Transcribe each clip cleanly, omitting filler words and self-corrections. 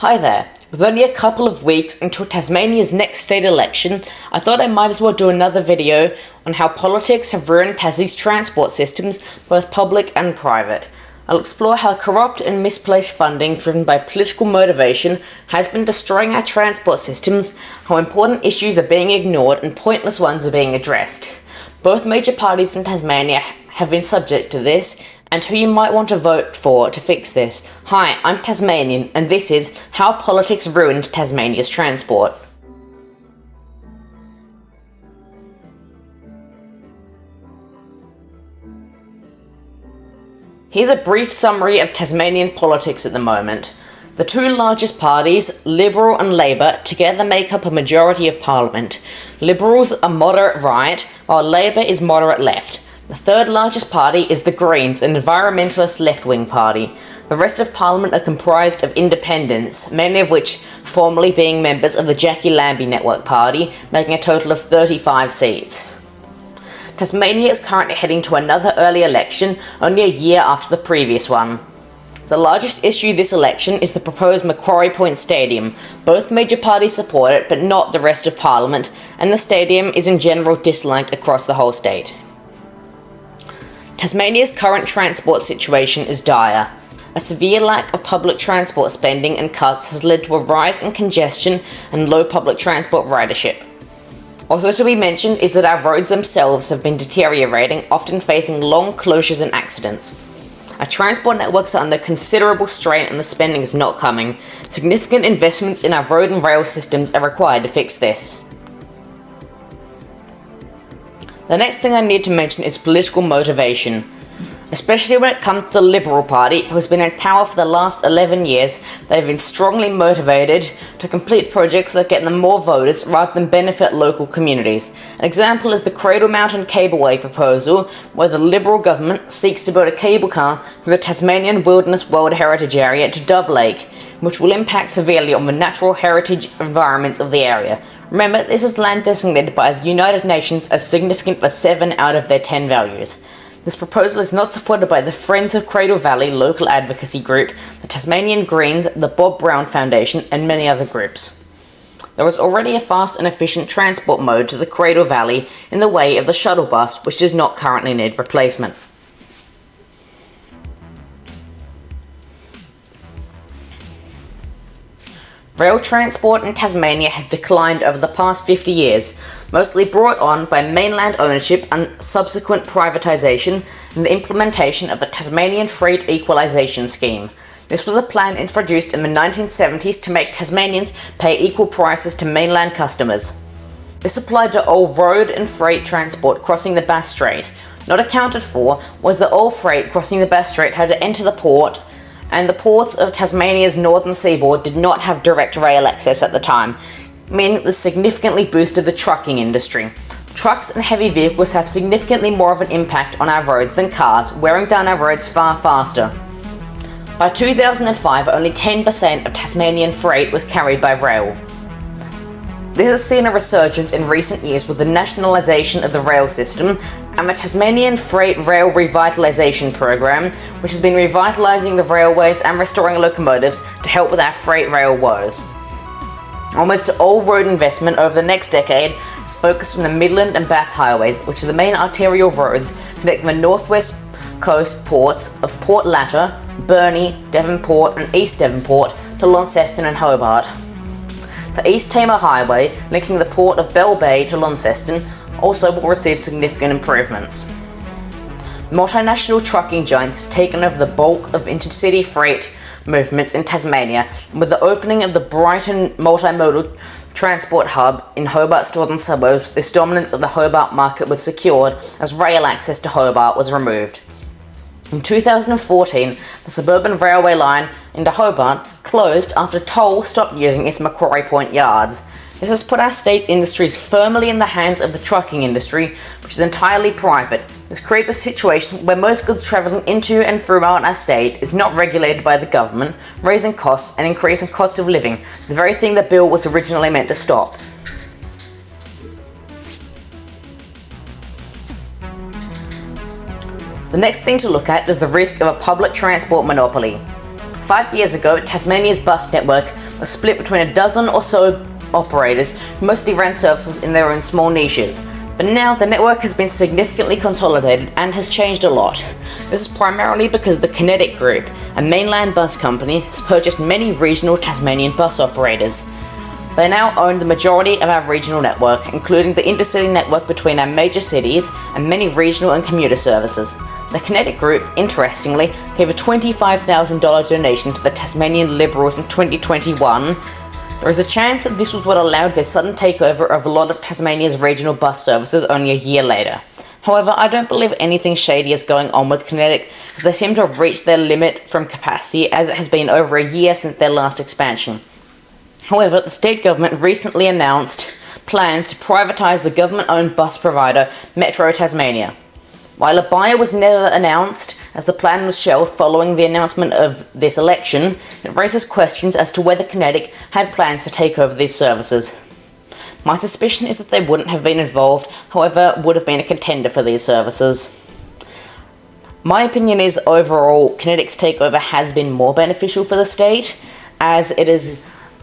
Hi there. With only a couple of weeks until Tasmania's next state election, I thought I might as well do another video on how politics have ruined Tassie's transport systems, both public and private. I'll explore how corrupt and misplaced funding driven by political motivation has been destroying our transport systems, how important issues are being ignored and pointless ones are being addressed. Both major parties in Tasmania have been subject to this, and who you might want to vote for to fix this. Hi, I'm Tasmanian, and this is How Politics Ruined Tasmania's Transport. Here's a brief summary of Tasmanian politics at the moment. The two largest parties, Liberal and Labor, together make up a majority of Parliament. Liberals are moderate right, while Labor is moderate left. The third largest party is the Greens, an environmentalist left-wing party. The rest of Parliament are comprised of independents, many of which formerly being members of the Jackie Lambie Network Party, making a total of 35 seats. Tasmania is currently heading to another early election, only a year after the previous one. The largest issue this election is the proposed Macquarie Point Stadium. Both major parties support it, but not the rest of Parliament, and the stadium is in general disliked across the whole state. Tasmania's current transport situation is dire. A severe lack of public transport spending and cuts has led to a rise in congestion and low public transport ridership. Also to be mentioned is that our roads themselves have been deteriorating, often facing long closures and accidents. Our transport networks are under considerable strain and the spending is not coming. Significant investments in our road and rail systems are required to fix this. The next thing I need to mention is political motivation. Especially when it comes to the Liberal Party, who has been in power for the last 11 years, they've been strongly motivated to complete projects that get them more voters rather than benefit local communities. An example is the Cradle Mountain Cableway proposal, where the Liberal government seeks to build a cable car through the Tasmanian Wilderness World Heritage Area to Dove Lake, which will impact severely on the natural heritage environments of the area. Remember, this is land designated by the United Nations as significant for 7 out of their 10 values. This proposal is not supported by the Friends of Cradle Valley local advocacy group, the Tasmanian Greens, the Bob Brown Foundation, and many other groups. There is already a fast and efficient transport mode to the Cradle Valley in the way of the shuttle bus, which does not currently need replacement. Rail transport in Tasmania has declined over the past 50 years, mostly brought on by mainland ownership and subsequent privatisation and the implementation of the Tasmanian Freight Equalisation Scheme. This was a plan introduced in the 1970s to make Tasmanians pay equal prices to mainland customers. This applied to all road and freight transport crossing the Bass Strait. Not accounted for was that all freight crossing the Bass Strait had to enter the port, and the ports of Tasmania's northern seaboard did not have direct rail access at the time, meaning this significantly boosted the trucking industry. Trucks and heavy vehicles have significantly more of an impact on our roads than cars, wearing down our roads far faster. By 2005, only 10% of Tasmanian freight was carried by rail. This has seen a resurgence in recent years with the nationalisation of the rail system and the Tasmanian Freight Rail Revitalisation Program, which has been revitalising the railways and restoring locomotives to help with our freight rail woes. Almost all road investment over the next decade is focused on the Midland and Bass Highways, which are the main arterial roads connecting the northwest coast ports of Port Latter, Burnie, Devonport and East Devonport to Launceston and Hobart. The East Tamar Highway, linking the port of Bell Bay to Launceston, also will receive significant improvements. Multinational trucking giants have taken over the bulk of intercity freight movements in Tasmania, and with the opening of the Brighton multimodal transport hub in Hobart's northern suburbs, this dominance of the Hobart market was secured as rail access to Hobart was removed. In 2014, the suburban railway line into Hobart closed after Toll stopped using its Macquarie Point yards. This has put our state's industries firmly in the hands of the trucking industry, which is entirely private. This creates a situation where most goods travelling into and throughout our state is not regulated by the government, raising costs and increasing cost of living, the very thing the bill was originally meant to stop. The next thing to look at is the risk of a public transport monopoly. 5 years ago, Tasmania's bus network was split between a dozen or so operators who mostly ran services in their own small niches. But now the network has been significantly consolidated and has changed a lot. This is primarily because the Kinetic Group, a mainland bus company, has purchased many regional Tasmanian bus operators. They now own the majority of our regional network, including the intercity network between our major cities and many regional and commuter services. The Kinetic Group, interestingly, gave a $25,000 donation to the Tasmanian Liberals in 2021. There is a chance that this was what allowed their sudden takeover of a lot of Tasmania's regional bus services only a year later. However, I don't believe anything shady is going on with Kinetic, as they seem to have reached their limit from capacity, as it has been over a year since their last expansion. However, the state government recently announced plans to privatise the government-owned bus provider Metro Tasmania. While a buyer was never announced, as the plan was shelved following the announcement of this election, it raises questions as to whether Kinetic had plans to take over these services. My suspicion is that they wouldn't have been involved, however, would have been a contender for these services. My opinion is, overall, Kinetic's takeover has been more beneficial for the state, as it has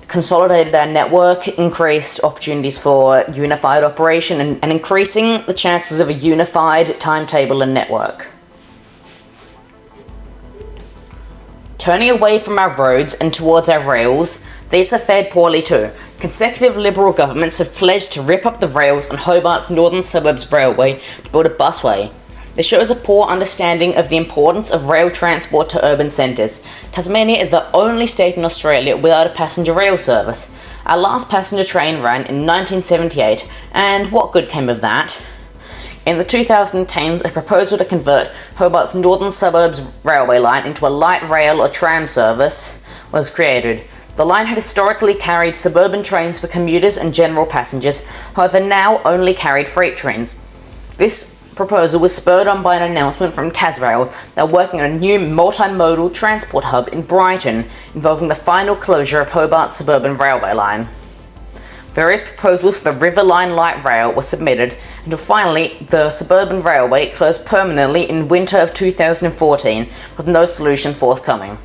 consolidated our network, increased opportunities for unified operation, and increasing the chances of a unified timetable and network. Turning away from our roads and towards our rails, these have fared poorly too. Consecutive Liberal governments have pledged to rip up the rails on Hobart's Northern Suburbs Railway to build a busway. This shows a poor understanding of the importance of rail transport to urban centres. Tasmania is the only state in Australia without a passenger rail service. Our last passenger train ran in 1978, and what good came of that? In the 2010s, a proposal to convert Hobart's Northern Suburbs Railway line into a light rail or tram service was created. The line had historically carried suburban trains for commuters and general passengers, however now only carried freight trains. This proposal was spurred on by an announcement from Tasrail that are working on a new multimodal transport hub in Brighton, involving the final closure of Hobart's suburban railway line. Various proposals for the River Line Light Rail were submitted until finally the suburban railway closed permanently in winter of 2014, with no solution forthcoming.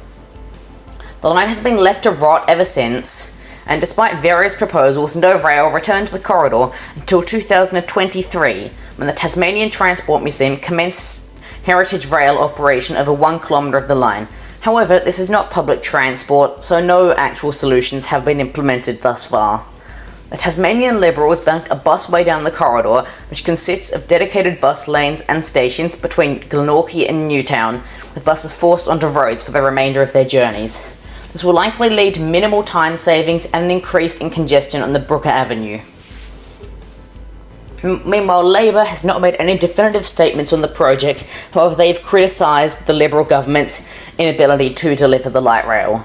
The line has been left to rot ever since, and despite various proposals, no rail returned to the corridor until 2023, when the Tasmanian Transport Museum commenced heritage rail operation over 1 kilometre of the line. However, this is not public transport, so no actual solutions have been implemented thus far. The Tasmanian Liberals back a busway down the corridor, which consists of dedicated bus lanes and stations between Glenorchy and Newtown, with buses forced onto roads for the remainder of their journeys. This will likely lead to minimal time savings and an increase in congestion on the Brooker Avenue. Meanwhile, Labor has not made any definitive statements on the project, however they have criticised the Liberal government's inability to deliver the light rail.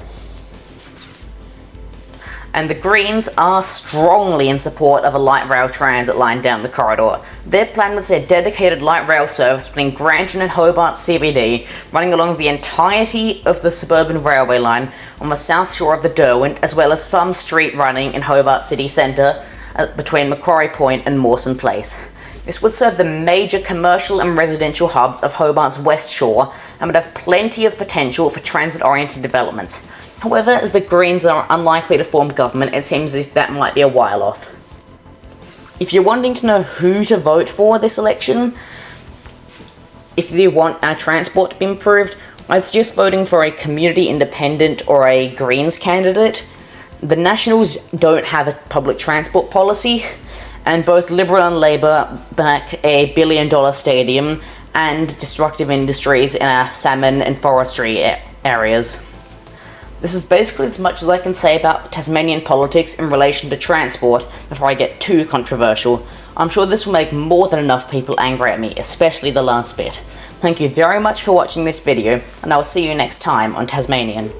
And the Greens are strongly in support of a light rail transit line down the corridor. Their plan would see a dedicated light rail service between Granton and Hobart CBD, running along the entirety of the suburban railway line on the south shore of the Derwent, as well as some street running in Hobart City Centre between Macquarie Point and Mawson Place. This would serve the major commercial and residential hubs of Hobart's West Shore and would have plenty of potential for transit-oriented developments. However, as the Greens are unlikely to form government, it seems as if that might be a while off. If you're wanting to know who to vote for this election, if you want our transport to be improved, I'd suggest voting for a community independent or a Greens candidate. The Nationals don't have a public transport policy, and both Liberal and Labor back $1 billion stadium and destructive industries in our salmon and forestry areas. This is basically as much as I can say about Tasmanian politics in relation to transport before I get too controversial. I'm sure this will make more than enough people angry at me, especially the last bit. Thank you very much for watching this video, and I will see you next time on Tasmanian.